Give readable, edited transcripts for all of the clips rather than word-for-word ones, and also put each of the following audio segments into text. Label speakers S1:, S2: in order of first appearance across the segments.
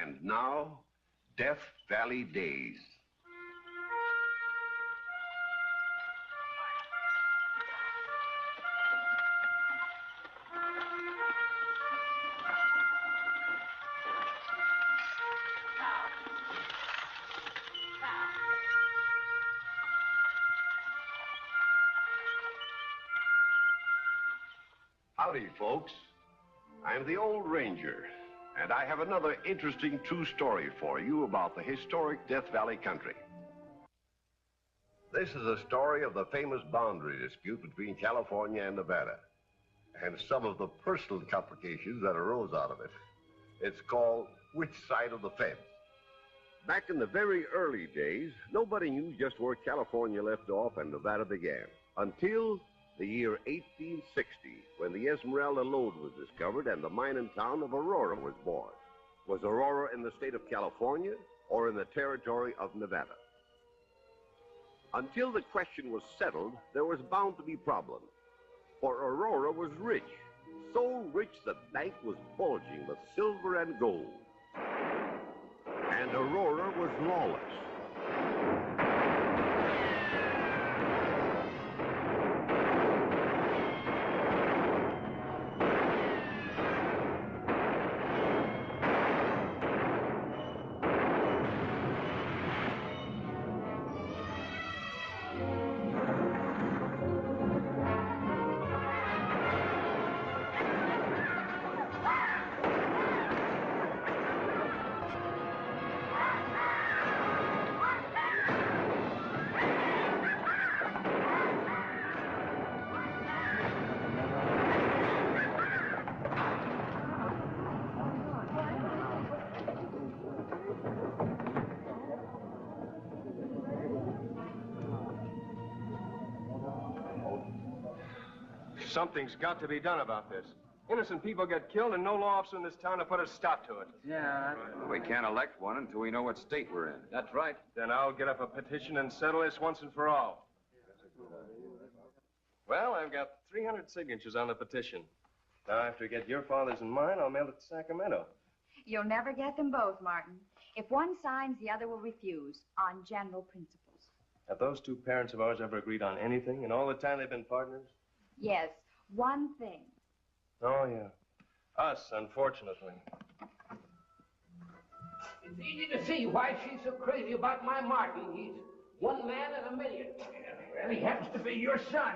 S1: And now, Death Valley Days. Howdy, folks. I'm the Old Ranger, and I have another interesting true story for you about the historic Death Valley country. This is a story of the famous boundary dispute between California and Nevada, and some of the personal complications that arose out of it. It's called Which Side of the Fence? Back in the very early days, nobody knew just where California left off and Nevada began, until the year 1860, when the Esmeralda lode was discovered and the mining town of Aurora was born. Was Aurora in the state of California or in the territory of Nevada? Until the question was settled, there was bound to be problems. For Aurora was rich, so rich the bank was bulging with silver and gold. And Aurora was lawless.
S2: Something's got to be done about this. Innocent people get killed and no law officer in this town to put a stop to it.
S3: Yeah.
S4: We can't elect one until we know what state we're in.
S3: That's right.
S2: Then I'll get up a petition and settle this once and for all. Well, I've got 300 signatures on the petition. Now, after I get your father's and mine, I'll mail it to Sacramento.
S5: You'll never get them both, Martin. If one signs, the other will refuse, on general principles.
S2: Have those two parents of ours ever agreed on anything in all the time they've been partners?
S5: Yes, one thing.
S2: Oh, yeah. Us, unfortunately.
S6: It's easy to see why she's so crazy about my Martin. He's one man in a million.
S7: Well, he happens to be your son.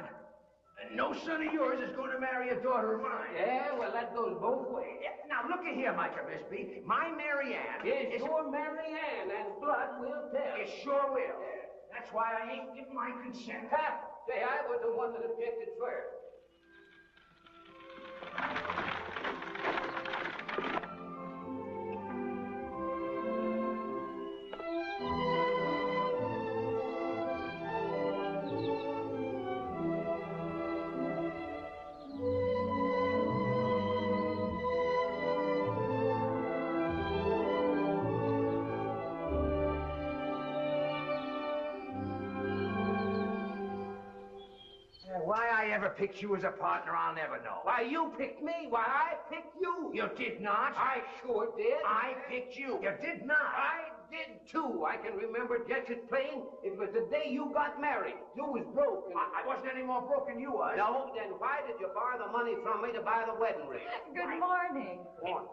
S7: And no son of yours is going to marry a daughter of mine.
S6: Yeah, well, that goes both ways.
S7: Yeah, now, look at here, Micah Bisbee. My Mary Ann...
S6: Yes, your Mary Ann, and blood will tell.
S7: It sure will. That's why I ain't giving my consent.
S6: Ha! Say, I was the one that objected first.
S7: Why I ever picked you as a partner, I'll never know.
S6: Why, you picked me. Why, I picked you.
S7: You did not.
S6: I sure did.
S7: I picked you. You did not.
S6: I did, too. I can remember just as plain. It was the day you got married. You was broke.
S7: I wasn't any more broke than you was.
S6: No, then why did you borrow the money from me to buy the wedding ring?
S5: Good morning.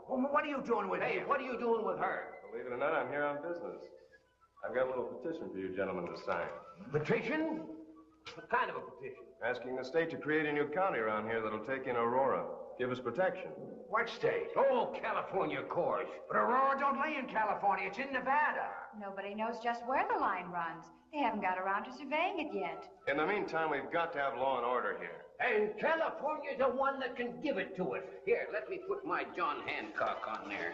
S7: What are you doing with
S6: Hey,
S7: him?
S6: what are you doing with her?
S2: Believe it or not, I'm here on business. I've got a little petition for you gentlemen to sign.
S7: Petition?
S6: What kind of a petition?
S2: Asking the state to create a new county around here that'll take in Aurora. Give us protection.
S7: What state?
S6: Oh, California, of course.
S7: But Aurora don't lay in California. It's in Nevada.
S5: Nobody knows just where the line runs. They haven't got around to surveying it yet.
S2: In the meantime, we've got to have law and order here.
S6: And California's the one that can give it to us. Here, let me put my John Hancock on there.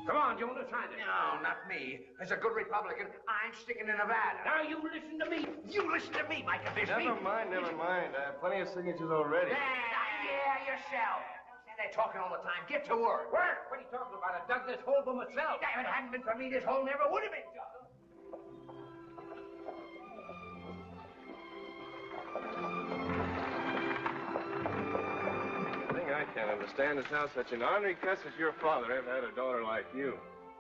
S6: Come on, Jonah, sign it.
S7: No, not me. As a good Republican, I'm sticking to Nevada.
S6: Now you listen to me.
S7: You listen to me, Micah Bisbee.
S2: Never mind, never mind. I have plenty of signatures already.
S7: Yeah, yourself. Don't stand there talking all the time. Get to work.
S6: Work? What are you talking about? I dug this hole for myself.
S7: Damn, it hadn't been for me, this hole never would have been dug.
S2: The thing I can't understand it's now such an ornery cuss as your father ever had a daughter like you.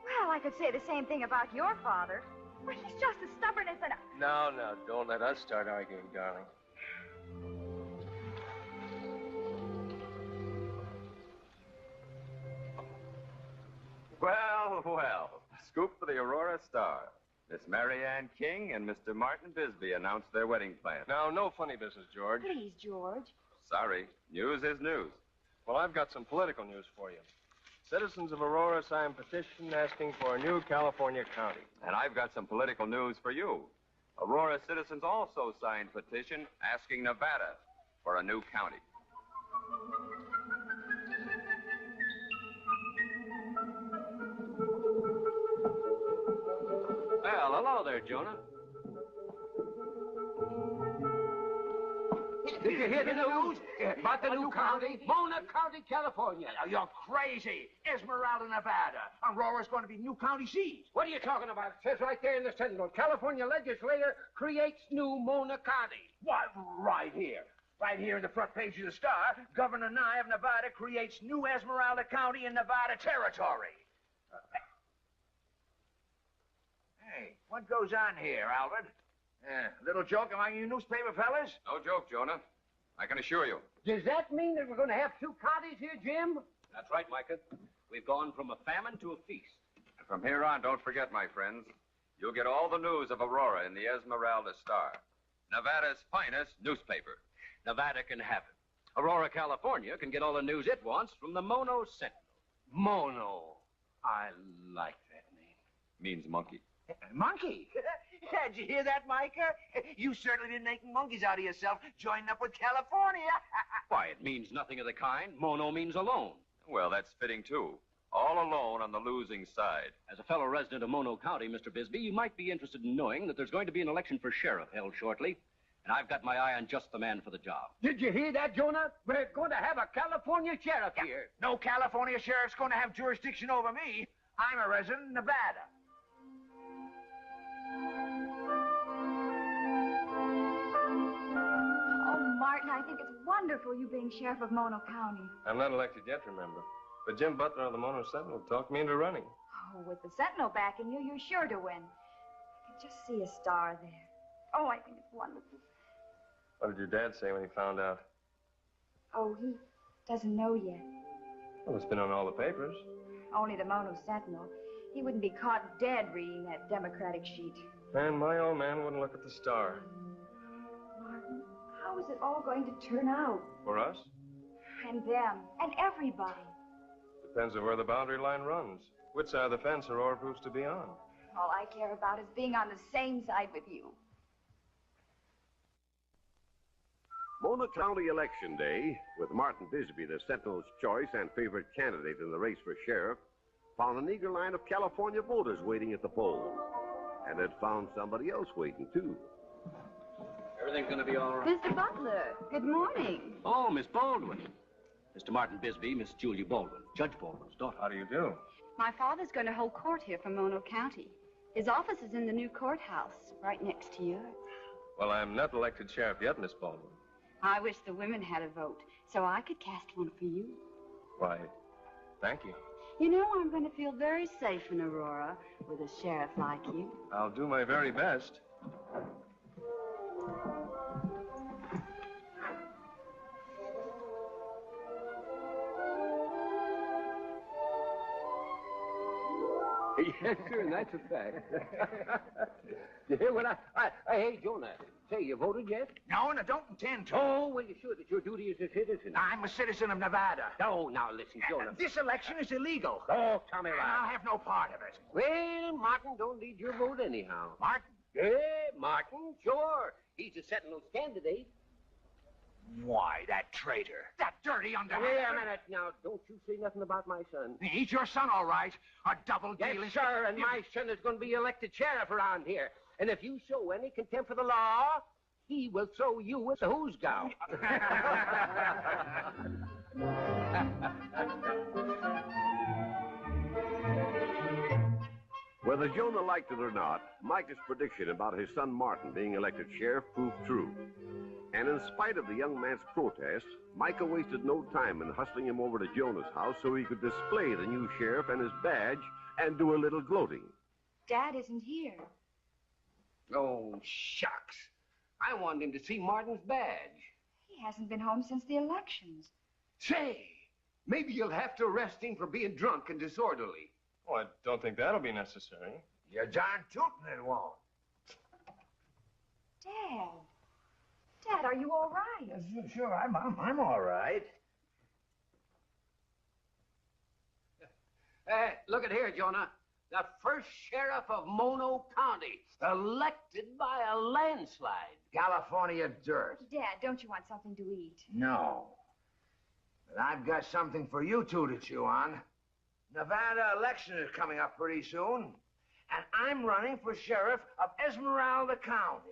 S5: Well, I could say the same thing about your father. Well, he's just as stubborn as an...
S2: No, don't let us start arguing, darling.
S4: Well. Scoop for the Aurora Star. Miss Mary Ann King and Mr. Martin Bisbee announced their wedding plans.
S2: Now, no funny business, George.
S5: Please, George.
S4: Sorry, news is news.
S2: Well, I've got some political news for you. Citizens of Aurora signed a petition asking for a new California county.
S4: And I've got some political news for you. Aurora citizens also signed a petition asking Nevada for a new county.
S6: Well, hello there, Jonah. Did you hear the news about the new county? Mona County, California.
S7: Now, you're crazy. Esmeralda, Nevada. Aurora's going to be new county seat.
S6: What are you talking about? It says right there in the Sentinel, California legislator creates new Mona County.
S7: What? Right here. Right here in the front page of the Star, Governor Nye of Nevada creates new Esmeralda County in Nevada Territory. Hey, what goes on here, Albert? Little joke among you newspaper fellas?
S4: No joke, Jonah. I can assure you.
S6: Does that mean that we're going to have two counties here, Jim?
S3: That's right, Micah. We've gone from a famine to a feast.
S4: And from here on, don't forget, my friends, you'll get all the news of Aurora in the Esmeralda Star, Nevada's finest newspaper.
S3: Nevada can have it. Aurora, California can get all the news it wants from the Mono Sentinel.
S6: Mono. I like that name.
S4: Means monkey.
S7: Monkey? Did you hear that, Micah? You certainly been making monkeys out of yourself joining up with California.
S3: Why, it means nothing of the kind. Mono means alone.
S4: Well, that's fitting, too. All alone on the losing side.
S3: As a fellow resident of Mono County, Mr. Bisbee, you might be interested in knowing that there's going to be an election for sheriff held shortly, and I've got my eye on just the man for the job.
S6: Did you hear that, Jonah? We're going to have a California sheriff here.
S7: No California sheriff's going to have jurisdiction over me. I'm a resident of Nevada.
S5: Oh, Martin, I think it's wonderful you being sheriff of Mono County.
S2: I'm not elected yet, remember. But Jim Butler of the Mono Sentinel talked me into running.
S5: Oh, with the Sentinel backing you, you're sure to win. I can just see a star there. Oh, I think it's wonderful.
S2: What did your dad say when he found out?
S5: Oh, he doesn't know yet.
S2: Well, it's been on all the papers.
S5: Only the Mono Sentinel. He wouldn't be caught dead reading that Democratic sheet.
S2: And my old man wouldn't look at the star.
S5: Martin, how is it all going to turn out?
S2: For us?
S5: And them, and everybody.
S2: Depends on where the boundary line runs. Which side of the fence Aurora proves to be on.
S5: All I care about is being on the same side with you.
S1: Mona County Election Day, with Martin Bisbee, the Sentinel's choice and favorite candidate in the race for sheriff, found an eager line of California voters waiting at the polls. And it found somebody else waiting, too.
S3: Everything's going to be all right.
S5: Mr. Butler, good morning.
S3: Oh, Miss Baldwin. Mr. Martin Bisbee, Miss Julia Baldwin, Judge Baldwin's daughter.
S2: How do you do?
S8: My father's going to hold court here for Mono County. His office is in the new courthouse, right next to yours.
S2: Well, I'm not elected sheriff yet, Miss Baldwin.
S8: I wish the women had a vote, so I could cast one for you.
S2: Why, thank you.
S8: You know, I'm going to feel very safe in Aurora with a sheriff like you.
S2: I'll do my very best.
S6: Yes, sir, and that's a fact. You hear what hey, Jonah, say, you voted yet?
S7: No, and I don't intend to.
S6: Oh, well, you should. It's your duty as a citizen.
S7: I'm a citizen of Nevada.
S6: Oh, now listen, Jonah.
S7: This election is illegal.
S6: Oh, Tommy,
S7: And I'll have no part of it.
S6: Well, Martin don't need your vote anyhow.
S7: Martin?
S6: Yeah, Martin, sure. He's a Sentinel's candidate.
S7: Why, that traitor. That dirty underhand.
S6: Wait a minute now. Don't you say nothing about my son.
S7: He's your son, all right. A double-dealing...
S6: Yes, sir, and my son is going to be elected sheriff around here. And if you show any contempt for the law, he will throw you with the hose gown.
S1: Whether Jonah liked it or not, Micah's prediction about his son Martin being elected sheriff proved true. And in spite of the young man's protest, Micah wasted no time in hustling him over to Jonah's house so he could display the new sheriff and his badge and do a little gloating.
S5: Dad isn't here.
S6: Oh, shucks. I wanted him to see Martin's badge.
S5: He hasn't been home since the elections.
S6: Say, maybe you'll have to arrest him for being drunk and disorderly.
S2: Oh, I don't think that'll be necessary.
S7: You're darn tootin' it won't.
S5: Dad. Dad, are you all right?
S7: Yes, sure, I'm all right.
S6: Look at here, Jonah. The first sheriff of Mono County, elected by a landslide.
S7: California dirt.
S5: Dad, don't you want something to eat?
S7: No. But I've got something for you two to chew on. Nevada election is coming up pretty soon, and I'm running for sheriff of Esmeralda County.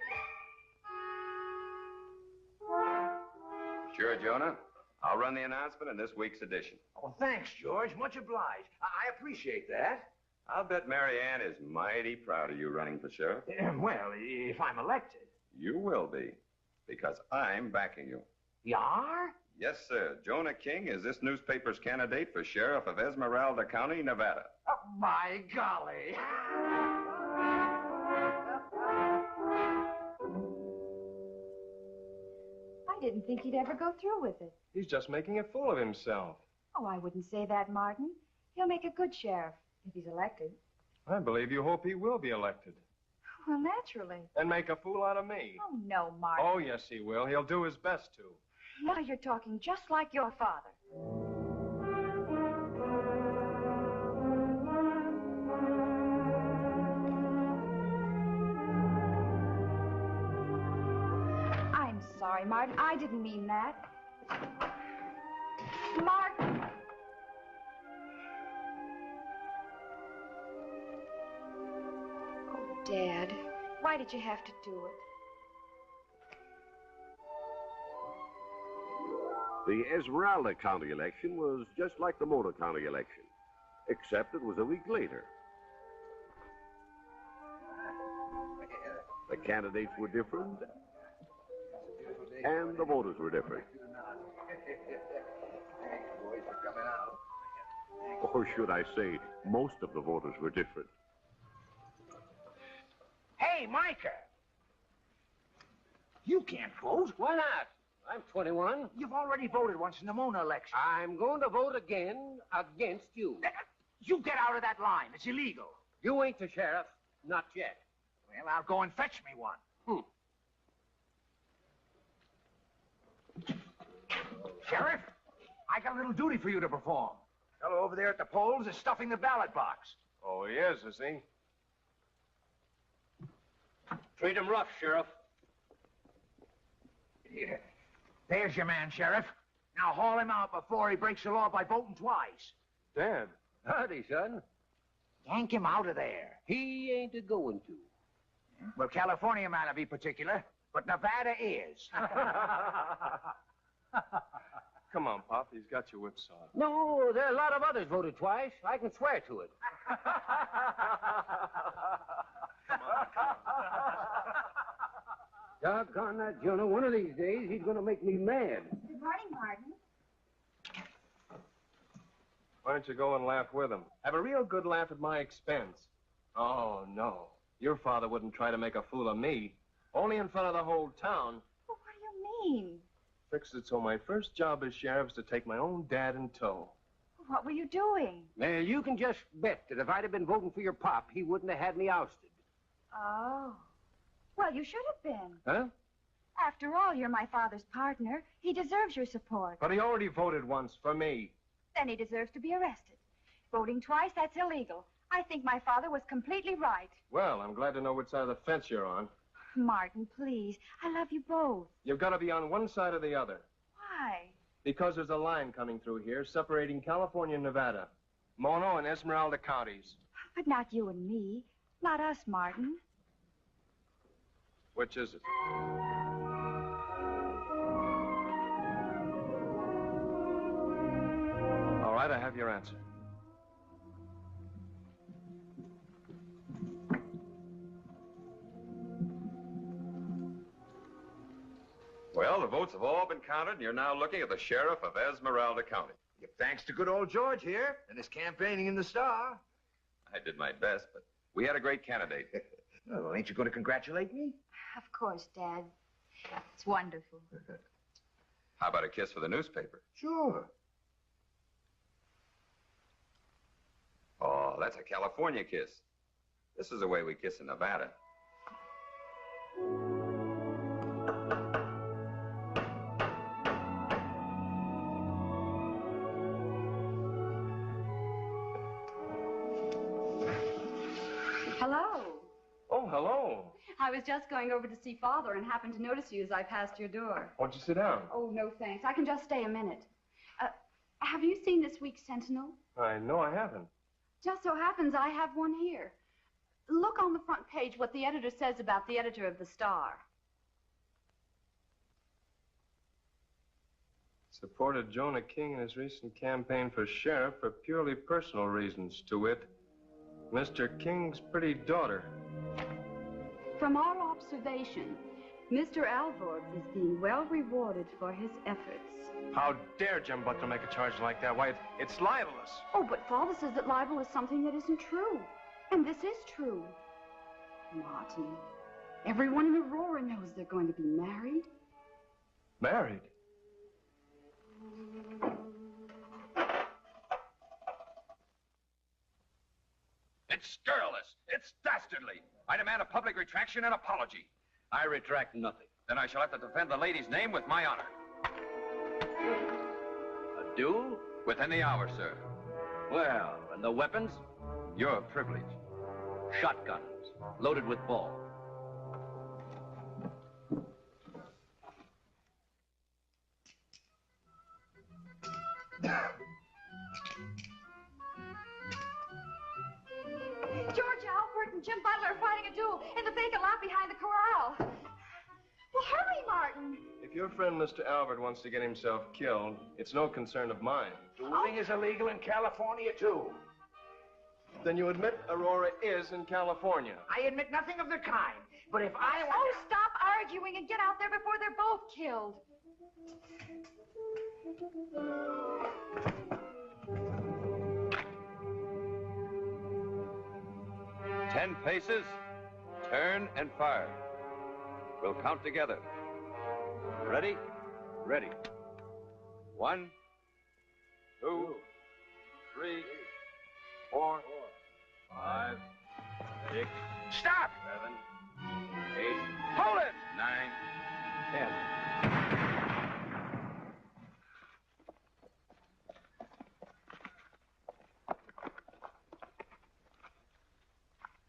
S4: Sure, Jonah. I'll run the announcement in this week's edition.
S7: Oh, thanks, George. Much obliged. I appreciate that.
S4: I'll bet Mary Ann is mighty proud of you running for sheriff.
S7: Well, if I'm elected.
S4: You will be, because I'm backing you.
S7: You are?
S4: Yes, sir. Jonah King is this newspaper's candidate for sheriff of Esmeralda County, Nevada.
S7: Oh, by golly.
S5: I didn't think he'd ever go through with it.
S2: He's just making a fool of himself.
S5: Oh, I wouldn't say that, Martin. He'll make a good sheriff if he's elected.
S2: I believe you hope he will be elected.
S5: Well, naturally.
S2: And make a fool out of me.
S5: Oh, no, Martin.
S2: Oh, yes, he will. He'll do his best to.
S5: Now you're talking just like your father. I'm sorry, Martin. I didn't mean that. Martin! Oh, Dad, why did you have to do it?
S1: The Esmeralda County election was just like the Mono County election, except it was a week later. The candidates were different, and the voters were different. Or should I say, most of the voters were different.
S7: Hey, Micah. You can't vote.
S6: Why not? I'm 21.
S7: You've already voted once in the Mona election.
S6: I'm going to vote again against you.
S7: You get out of that line. It's illegal.
S6: You ain't the sheriff. Not yet.
S7: Well, I'll go and fetch me one. Sheriff, I got a little duty for you to perform. Fellow over there at the polls is stuffing the ballot box.
S2: Oh, he is he?
S6: Treat him rough, Sheriff.
S7: Yeah. There's your man, Sheriff. Now haul him out before he breaks the law by voting twice.
S2: Dad.
S6: Howdy, son.
S7: Yank him out of there.
S6: He ain't a-going to.
S7: Well, California man will be particular, but Nevada is.
S2: Come on, Pop. He's got your whipsaw.
S6: No, there are a lot of others voted twice. I can swear to it. Doggone that, Jonah. One of these days, he's going to make me mad.
S5: Good morning, Martin.
S2: Why don't you go and laugh with him? Have a real good laugh at my expense. Oh, no. Your father wouldn't try to make a fool of me. Only in front of the whole town.
S5: Well, what do you mean?
S2: Fixed it so my first job as sheriff is to take my own dad in tow.
S5: What were you doing?
S6: You can just bet that if I'd have been voting for your pop, he wouldn't have had me ousted.
S5: Oh. Well, you should have been.
S2: Huh?
S5: After all, you're my father's partner. He deserves your support.
S2: But he already voted once for me.
S5: Then he deserves to be arrested. Voting twice, that's illegal. I think my father was completely right.
S2: Well, I'm glad to know which side of the fence you're on.
S5: Martin, please. I love you both.
S2: You've got to be on one side or the other.
S5: Why?
S2: Because there's a line coming through here separating California and Nevada. Mono and Esmeralda counties.
S5: But not you and me. Not us, Martin.
S2: Which is it? All right, I have your answer.
S4: Well, the votes have all been counted, and you're now looking at the sheriff of Esmeralda County.
S7: Thanks to good old George here and his campaigning in the Star.
S4: I did my best, but we had a great candidate.
S7: Well, ain't you going to congratulate me?
S5: Of course, Dad. It's wonderful.
S4: How about a kiss for the newspaper?
S7: Sure.
S4: Oh, that's a California kiss. This is the way we kiss in Nevada.
S8: Hello.
S2: Oh, hello.
S8: I was just going over to see Father and happened to notice you as I passed your door.
S2: Won't you sit down?
S8: Oh, no, thanks. I can just stay a minute. Have you seen this week's Sentinel?
S2: No, I haven't.
S8: Just so happens I have one here. Look on the front page what the editor says about the editor of the Star.
S2: Supported Jonah King in his recent campaign for sheriff for purely personal reasons, to wit, Mr. King's pretty daughter.
S8: From our observation, Mr. Alvord is being well rewarded for his efforts.
S2: How dare Jim Butler make a charge like that? Why, it's libelous.
S8: Oh, but Father says that libel is something that isn't true. And this is true. Martin, everyone in Aurora knows they're going to be married.
S2: Married?
S4: It's scurrilous. It's dastardly. I demand a public retraction and apology.
S3: I retract nothing.
S4: Then I shall have to defend the lady's name with my honor.
S3: A duel?
S4: Within the hour, sir.
S3: Well, and the weapons?
S4: Your privilege.
S3: Shotguns, loaded with ball.
S5: George Alpert and Jim Butler are fighting a duel in the vacant lot behind the corral. Well, hurry, Martin.
S2: If your friend Mr. Albert wants to get himself killed, it's no concern of mine.
S7: Dueling is illegal in California, too.
S2: Then you admit Aurora is in California.
S6: I admit nothing of the kind. But if I
S5: Oh,
S6: want...
S5: stop arguing and get out there before they're both killed.
S4: 10 paces, turn and fire. We'll count together. Ready?
S3: Ready.
S4: 1, 2, 3, 4, 5, 6,
S6: Stop!
S4: 7, 8,
S6: Hold it!
S4: 9, 10.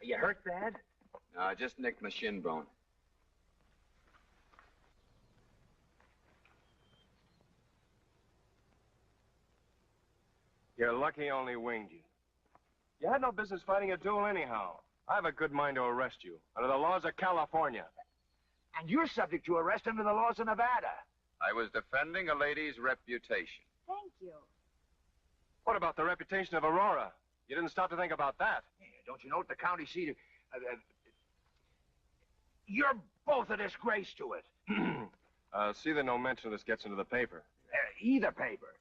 S6: Are you hurt, Dad?
S4: No, I just nicked my shin bone.
S2: You're lucky he only winged you. You had no business fighting a duel anyhow. I have a good mind to arrest you under the laws of California.
S7: And you're subject to arrest under the laws of Nevada.
S4: I was defending a lady's reputation.
S5: Thank you.
S2: What about the reputation of Aurora? You didn't stop to think about that.
S7: Yeah, don't you know what the county seat of... you're both a disgrace to it.
S2: See that no mention of this gets into the paper.
S7: Either paper.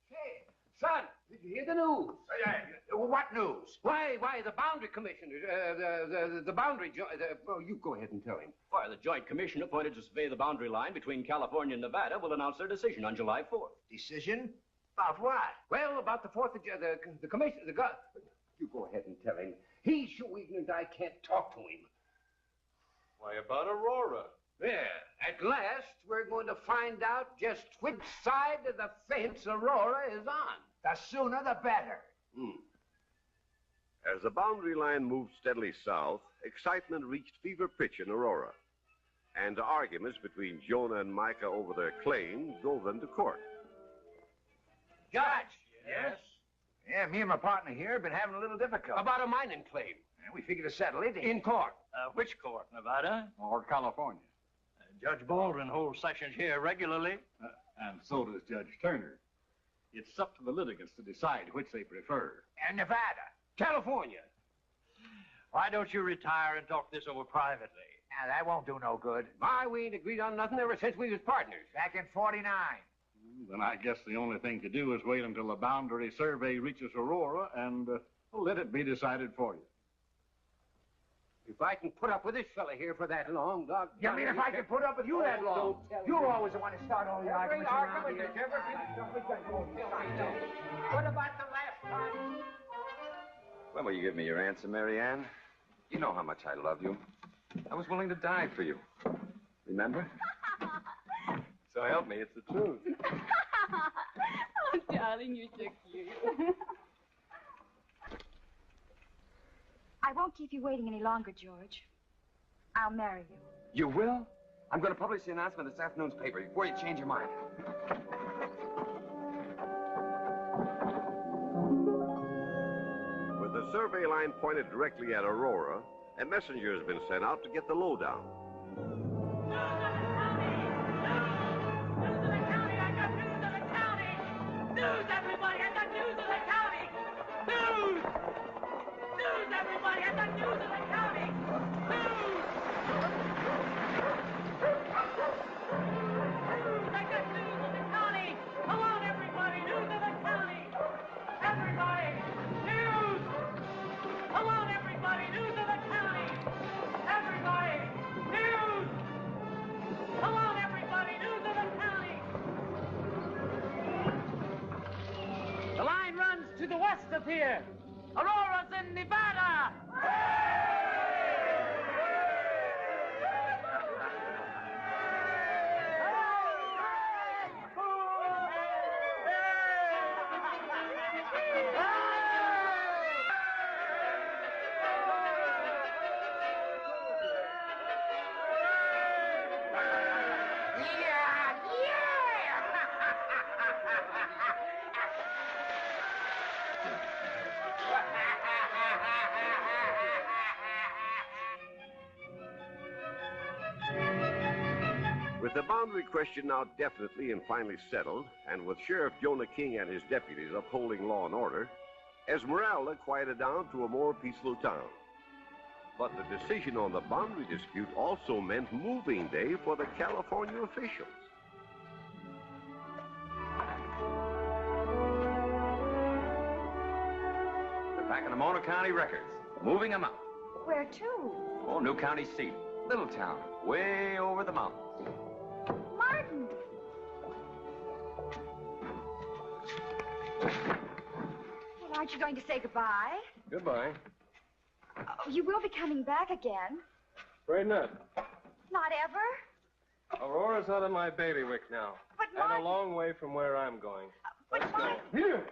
S6: Hey, son, did you hear the news?
S7: What news?
S6: Why, the boundary commissioner, the boundary... oh, you go ahead and tell him.
S3: Why, the Joint Commission appointed to survey the boundary line between California and Nevada will announce their decision on July 4th.
S7: Decision? About what?
S6: Well, about the 4th of July, the commission, you go ahead and tell him. He's so ignorant I can't talk to him.
S2: Why, about Aurora?
S6: Yeah, at last we're going to find out just which side of the fence Aurora is on.
S7: The sooner the better.
S1: As the boundary line moved steadily south, excitement reached fever pitch in Aurora. And arguments between Jonah and Micah over their claim drove them to court.
S6: Judge!
S7: Yes? Yeah, me and my partner here have been having a little difficulty.
S6: About a mining claim.
S7: And we figured to settle it
S6: In court.
S9: Which court, Nevada or California? Judge Baldwin holds sessions here regularly, and so does Judge Turner. It's up to the litigants to decide which they prefer.
S7: And Nevada.
S6: California.
S9: Why don't you retire and talk this over privately?
S7: Yeah, that won't do no good.
S6: Why, we ain't agreed on nothing ever since we was partners.
S7: Back in 49.
S9: Then I guess the only thing to do is wait until the boundary survey reaches Aurora and let it be decided for you.
S6: If I can put up with this fella here for that long, dog.
S7: You mean if I can put up with you that long? You're always the one to start all the arguments around here.
S6: What about the last time?
S4: When will you give me your answer, Mary Ann? You know how much I love you. I was willing to die for you. Remember?
S2: So help me, it's the truth.
S8: Oh, darling, you're so cute.
S5: I won't keep you waiting any longer, George. I'll marry you.
S4: You will? I'm going to publish the announcement in this afternoon's paper before you change your mind.
S1: With the survey line pointed directly at Aurora, a messenger has been sent out to get the lowdown.
S10: News, everybody! I got news in the county! News! News, everybody! I got news in the county! News! News! I got news in the county! Come on, everybody! News in the county! Everybody! News! Come on, everybody! News in the county! Everybody! News! Come on, everybody! News in the county! The line runs to the west of here. Aurora's in Nevada.
S1: With the boundary question now definitely and finally settled, and with Sheriff Jonah King and his deputies upholding law and order, Esmeralda quieted down to a more peaceful town. But the decision on the boundary dispute also meant moving day for the California officials.
S4: They're packing the Mono County records, moving them out.
S5: Where to?
S4: Oh, new county seat. Little town, way over the mountains.
S5: Martin! Well, aren't you going to say goodbye?
S2: Goodbye.
S5: Oh, you will be coming back again.
S2: Afraid not.
S5: Not ever?
S2: Aurora's out of my bailiwick now.
S5: But
S2: And
S5: Martin...
S2: a long way from where I'm going.
S5: But
S2: Let's
S5: Martin...
S2: go. Here!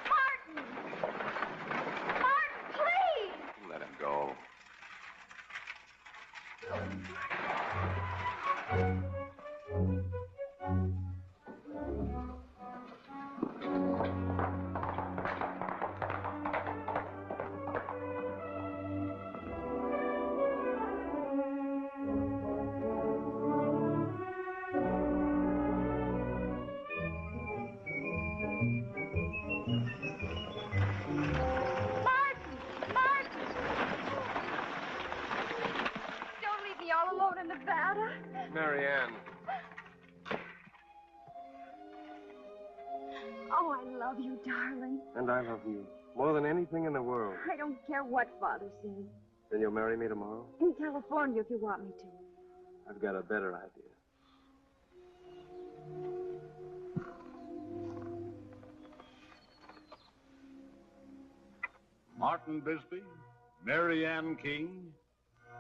S5: Martin! Martin, please!
S4: Let him go.
S5: Nevada?
S2: Mary Ann.
S5: Oh, I love you, darling.
S2: And I love you. More than anything in the world.
S5: I don't care what Father says.
S2: Then you'll marry me tomorrow?
S5: In California, if you want me to.
S2: I've got a better idea.
S9: Martin Bisbee, Mary Ann King.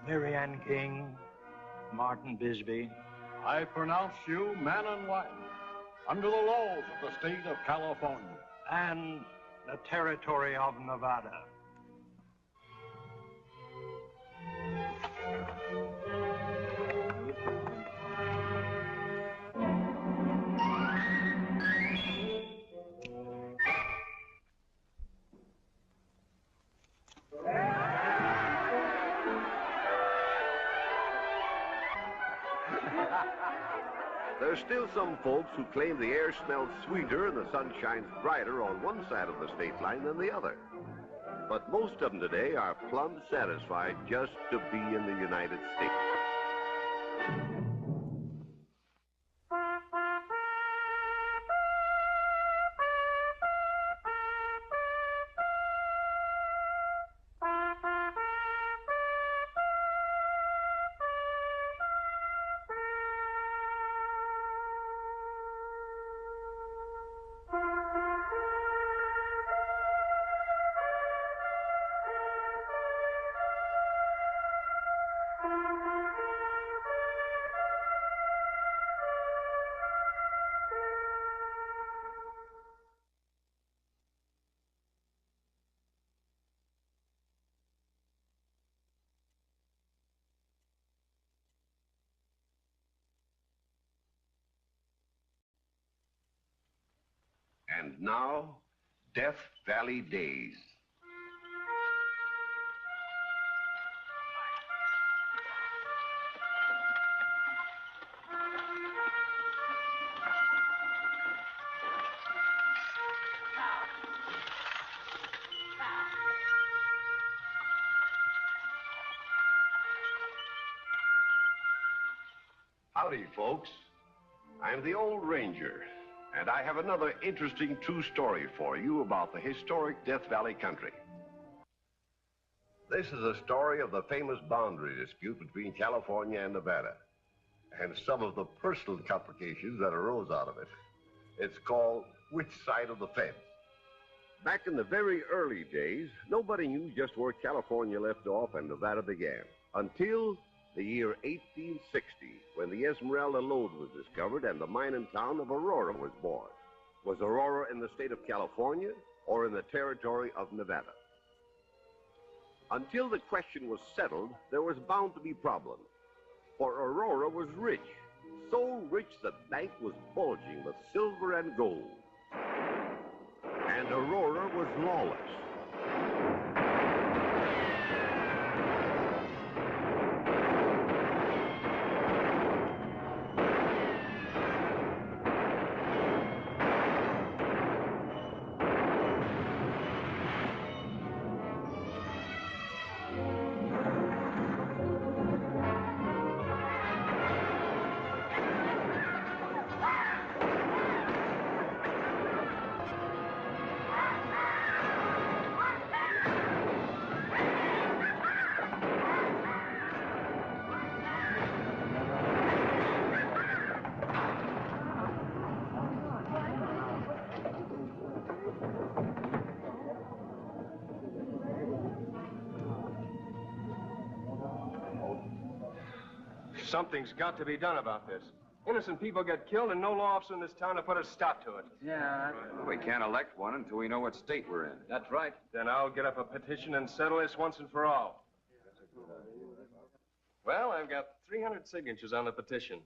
S11: Mary Ann King, Martin Bisbee.
S9: I pronounce you man and wife under the laws of the state of California
S11: And the territory of Nevada.
S1: There's still some folks who claim the air smells sweeter and the sun shines brighter on one side of the state line than the other. But most of them today are plumb satisfied just to be in the United States. now, Death Valley Days. Howdy, folks. I'm the Old Ranger, and I have another interesting true story for you about the historic Death Valley country. This is a story of the famous boundary dispute between California and Nevada, and some of the personal complications that arose out of it. It's called Which Side of the Fence? Back in the very early days, nobody knew just where California left off and Nevada began, until the year 1860, when the Esmeralda lode was discovered and the mining town of Aurora was born. Was Aurora in the state of California or in the territory of Nevada? Until the question was settled, there was bound to be problems. For Aurora was rich, so rich the bank was bulging with silver and gold. And Aurora was lawless.
S2: Something's got to be done about this. Innocent people get killed and no law officer in this town to put a stop to it.
S4: Yeah. We can't elect one until we know what state we're in.
S3: That's right.
S2: Then I'll get up a petition and settle this once and for all. Well, I've got 300 signatures on the petition.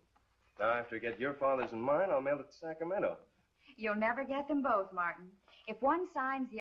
S2: Now, after I get your father's and mine, I'll mail it to Sacramento.
S5: You'll never get them both, Martin. If one signs the